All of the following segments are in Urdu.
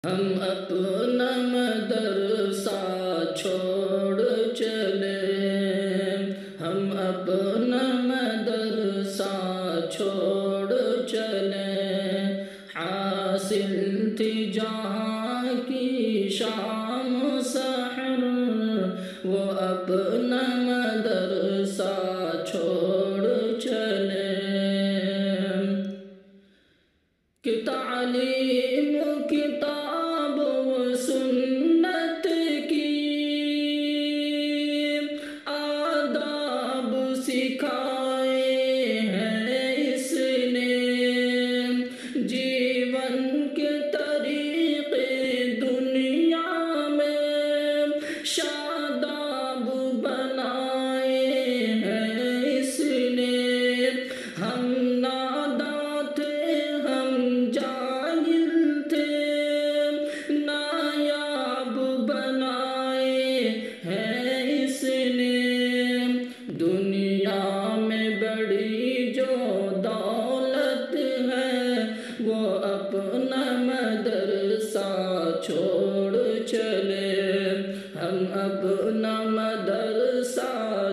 ہم اپنا مدرسہ چھوڑ چلے، ہم اپنا مدرسہ چھوڑ چلے، حاصل تھی جہاں کی شام سحر، وہ اپنا مدرسہ چھوڑ چلے کہ تعلیم کتاب و سنت کی آداب سکھائے ہیں اس نے، جیون کے طریقے دنیا میں شاداب بنائے ہیں اس نے، ہم ناداں تھے ہم جاہل تھے، نایاب بنائے ہیں اس نے، دنیا میں بڑی جو دولت ہے وہ اپنا مدرسہ چھوڑ چلے، ہم اپنا مدرسہ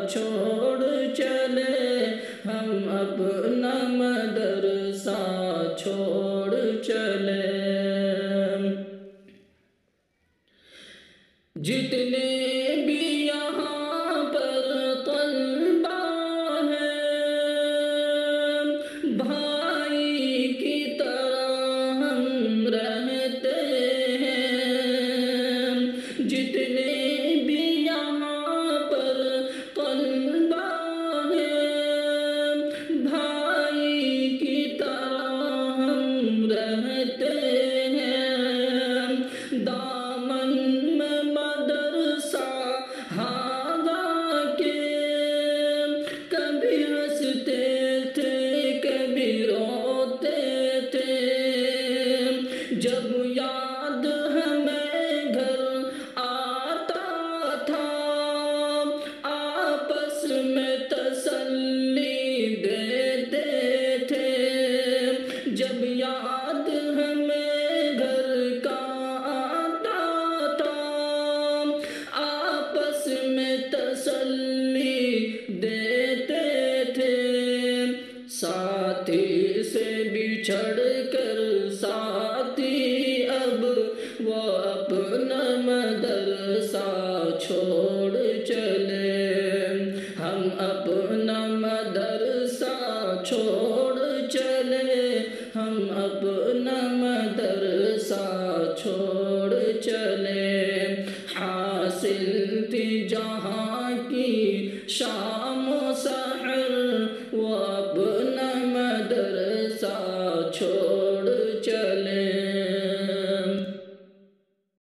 چھوڑ چلے، ہم اپنا مدرسہ چھوڑ چلے، جتنے بھی یہاں پر طلبہ ہیں بھائی کی طرح ہم رہتے ہیں، جتنے بھی یہاں پر طلبہ ہیں بھائی کی طرح ہم رہتے ہیں، دامن میں مدرسہ ہاں کے کبھی ہنستے تھے کبھی روتے تھے، جب یاد ہمیں گھر آتا تھا آپس میں تسلی دیتے تھے، جب یاد ہمیں گھر کا آتا تھا آپس میں تسلی دیتے تھے، ساتھی سے بچھڑ کر ساتھی اب وہ اپنا مدرسہ چھوڑ چلے، ہم اپنا مدرسہ چھوڑ چلے، ہم اپنا مدرسہ چھوڑ چلے، حاصل تھی جہاں کی شام و سحر، وہ اپنا مدرسہ چھوڑ